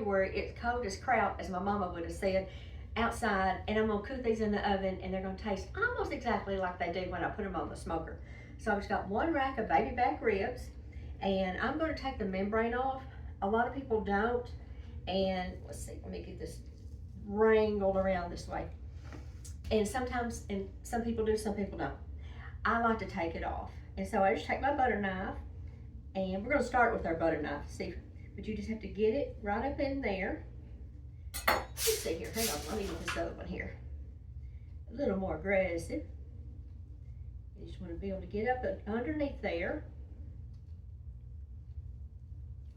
where it's cold as kraut, as my mama would have said, outside, and I'm gonna cook these in the oven, and they're gonna taste almost exactly like they do when I put them on the smoker. So I've just got 1 rack of baby back ribs, and I'm gonna take the membrane off. A lot of people don't, and let's see, let me get this wrangled around this way. And sometimes, and some people do, some people don't. I like to take it off. And so I just take my butter knife, and we're gonna start with our butter knife, see, but you just have to get it right up in there. Let's see here, hang on, let me get this other one here. A little more aggressive. You just wanna be able to get up underneath there.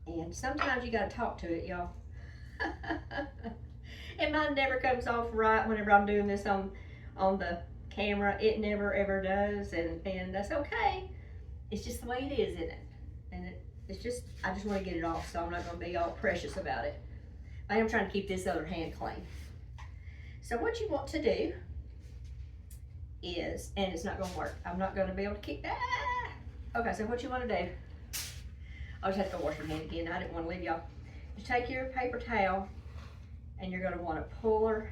And sometimes you gotta talk to it, y'all. And mine never comes off right whenever I'm doing this on the camera. It never ever does, and that's okay. It's just the way it is, isn't it? And it's just, I just want to get it off, so I'm not going to be all precious about it. I am trying to keep this other hand clean. So what you want to do is, and it's not going to work. I'm not going to be able to keep that. Okay, so what you want to do, I'll just have to go wash your hand again. I didn't want to leave y'all. Just take your paper towel, and you're going to want to pull her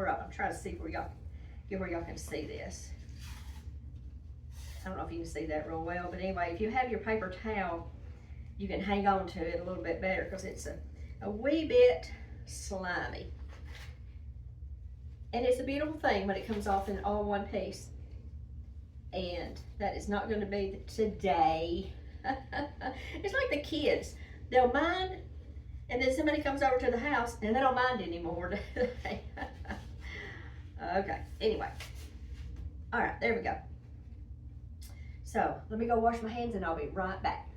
up. I'm trying to see where y'all can see this. I don't know if you can see that real well, but anyway, if you have your paper towel, you can hang on to it a little bit better because it's a wee bit slimy. And it's a beautiful thing when it comes off in all one piece. And that is not going to be today. It's like the kids. They'll mind, and then somebody comes over to the house and they don't mind anymore, do they? Okay, anyway. All right, there we go. So let me go wash my hands and I'll be right back.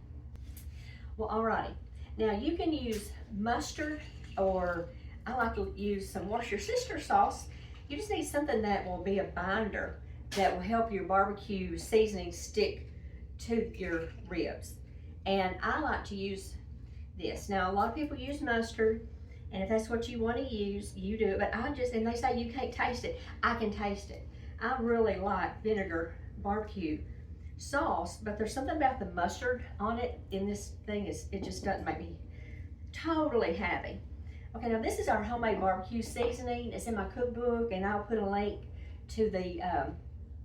Well, alrighty. Now you can use mustard, or I like to use some Worcestershire sauce. You just need something that will be a binder that will help your barbecue seasoning stick to your ribs. And I like to use this. Now a lot of people use mustard, and if that's what you want to use, you do it. But I just, and they say you can't taste it. I can taste it. I really like vinegar barbecue sauce, but there's something about the mustard on it in this thing, it just doesn't make me totally happy. Okay, now this is our homemade barbecue seasoning. It's in my cookbook, and I'll put a link to the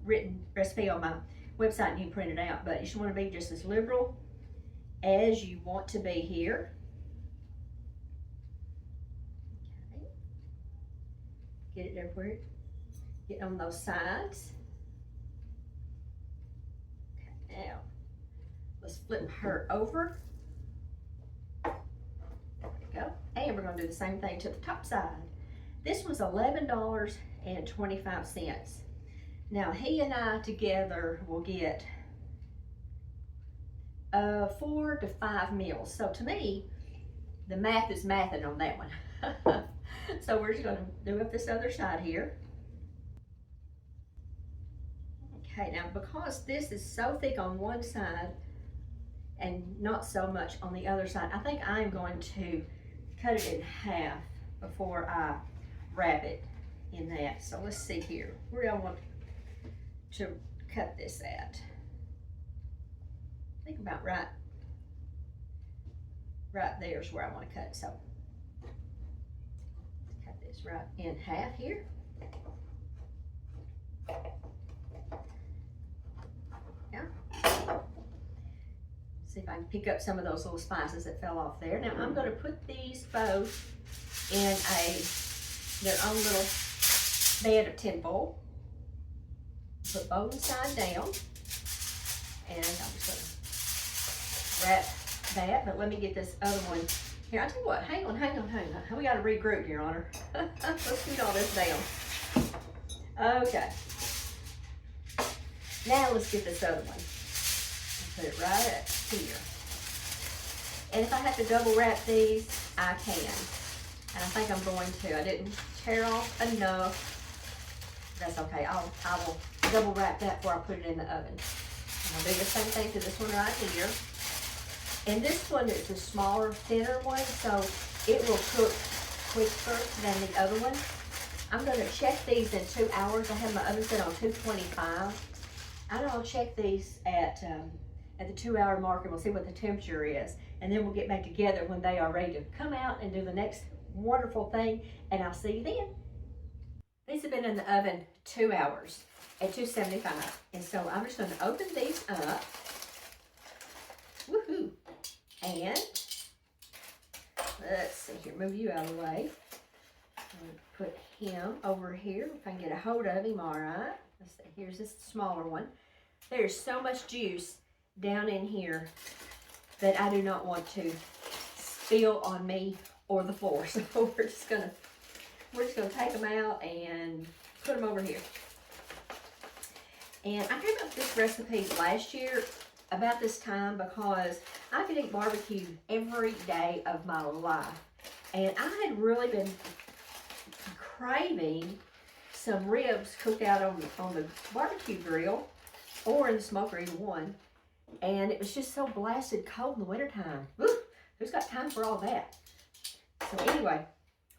written recipe on my website, and you can print it out. But you should want to be just as liberal as you want to be here. Okay. Get it everywhere. Get on those sides. Now, let's flip her over. There we go. And we're going to do the same thing to the top side. This was $11.25. Now, he and I together will get 4 to 5 meals. So to me, the math is mathing on that one. So we're just going to do up this other side here. Okay, now because this is so thick on one side and not so much on the other side, I think I'm going to cut it in half before I wrap it in that. So let's see here. Where do I want to cut this at? I think about right there is where I want to cut. So let's cut this right in half here. See if I can pick up some of those little spices that fell off there. Now I'm going to put these both in their own little bed of tinfoil. Put both inside down, and I'm just going to wrap that. But let me get this other one here. I tell you what, hang on. We got to regroup, Your Honor. Let's get all this down. Okay. Now let's get this other one. Put it right up here. And if I have to double wrap these, I can. And I think I'm going to. I didn't tear off enough. That's okay. I will double wrap that before I put it in the oven. And I'll do the same thing to this one right here. And this one is a smaller, thinner one, so it will cook quicker than the other one. I'm going to check these in 2 hours. I have my oven set on 225. And I'll check these at the 2 hour mark, and we'll see what the temperature is. and then we'll get back together when they are ready to come out and do the next wonderful thing, and I'll see you then. These have been in the oven 2 hours at 275, and so I'm just going to open these up. Woohoo! And let's see here, move you out of the way. Put him over here if I can get a hold of him. All right, let's see, here's this smaller one. There's so much juice down in here that I do not want to spill on me or the floor, so we're just gonna take them out and put them over here. And I came up with this recipe last year about this time because I could eat barbecue every day of my life, and I had really been craving some ribs cooked out on the barbecue grill or in the smoker, either one. And it was just so blasted cold in the wintertime. Who's got time for all that? So anyway,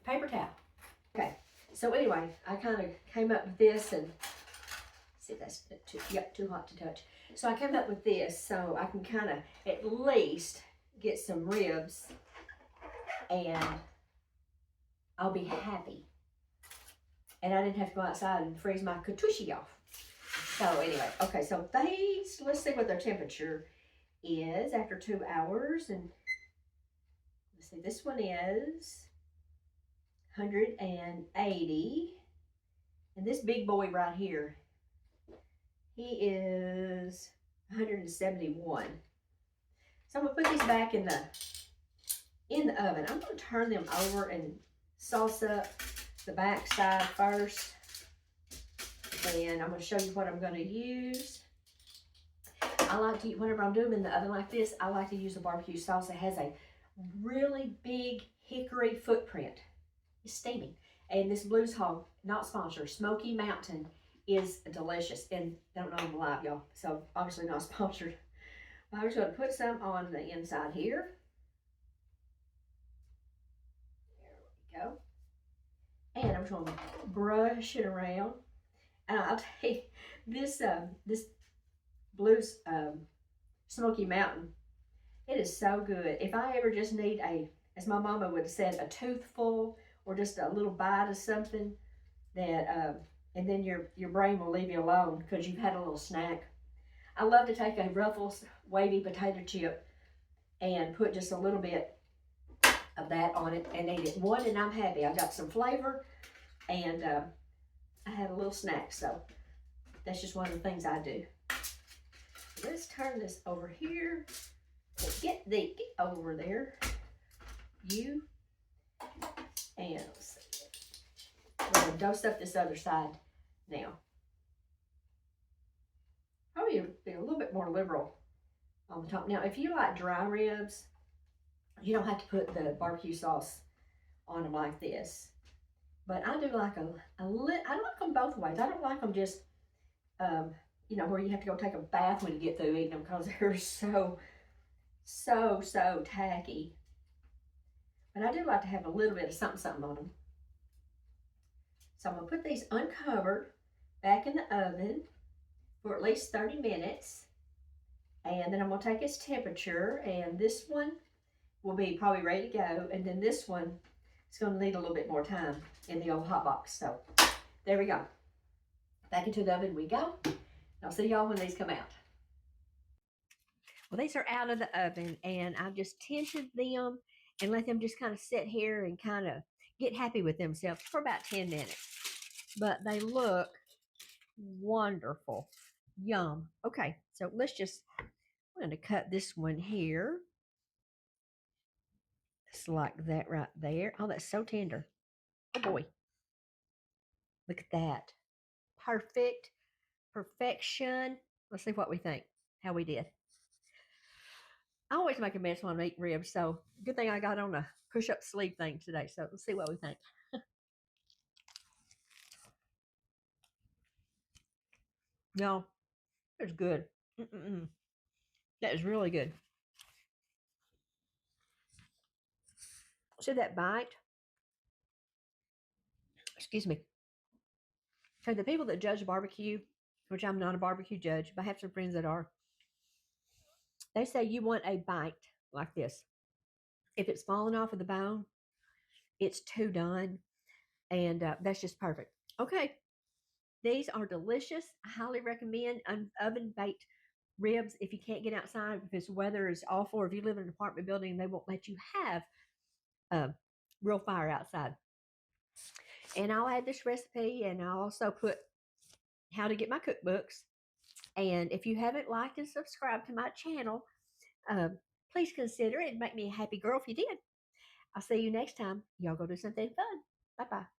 paper towel. Okay, so anyway, I kind of came up with this, and see, that's too hot to touch. So I came up with this so I can kind of at least get some ribs, and I'll be happy. And I didn't have to go outside and freeze my catucci off. So anyway, okay, so these, let's see what their temperature is after 2 hours. And let's see, this one is 180. And this big boy right here, he is 171. So I'm gonna put these back in the oven. I'm gonna turn them over and sauce up the back side first, and I'm going to show you what I'm going to use. I like to, whenever I'm doing them in the oven like this, I like to use a barbecue sauce that has a really big hickory footprint. It's steaming. And this Blues Hog, not sponsored, Smoky Mountain is delicious. And I don't know I'm live, y'all, so obviously not sponsored. I'm just going to put some on the inside here. There we go. And I'm just going to brush it around. And I'll tell you, this Blues Smoky Mountain, it is so good. If I ever just need as my mama would have said, a toothful or just a little bite of something that, and then your brain will leave you alone because you've had a little snack. I love to take a Ruffles wavy potato chip and put just a little bit of that on it and eat it. And I'm happy. I've got some flavor, and I had a little snack, so that's just one of the things I do. Let's turn this over here. Get over there, you, and let's see. We're gonna dose up this other side now. Probably be a little bit more liberal on the top. Now, if you like dry ribs, you don't have to put the barbecue sauce on them like this. But I do like I like them both ways. I don't like them just, you know, where you have to go take a bath when you get through eating them because they're so tacky. But I do like to have a little bit of something on them. So I'm going to put these uncovered back in the oven for at least 30 minutes. And then I'm going to take its temperature, and this one will be probably ready to go. And then this one is going to need a little bit more time in the old hot box. So there we go. Back into the oven we go. I'll see y'all when these come out. Well, these are out of the oven, and I've just tinted them and let them just kind of sit here and kind of get happy with themselves for about 10 minutes. But they look wonderful. Yum. Okay, so I'm going to cut this one here. Just like that right there. Oh, that's so tender. Oh boy. Look at that. Perfect. Perfection. Let's see what we think. How we did. I always make a mess when I eat ribs, so good thing I got on a push-up sleeve thing today. So let's see what we think. No, it's good. That is really good. See that bite? Excuse me. So the people that judge barbecue, which I'm not a barbecue judge, but I have some friends that are, they say you want a bite like this. If it's falling off of the bone, it's too done. And that's just perfect. Okay, these are delicious. I highly recommend oven baked ribs if you can't get outside, if this weather is awful, or if you live in an apartment building and they won't let you have a real fire outside. And I'll add this recipe, and I'll also put how to get my cookbooks. And if you haven't liked and subscribed to my channel, uh, please consider it. It'd make me a happy girl if you did. I'll see you next time. Y'all go do something fun. Bye bye.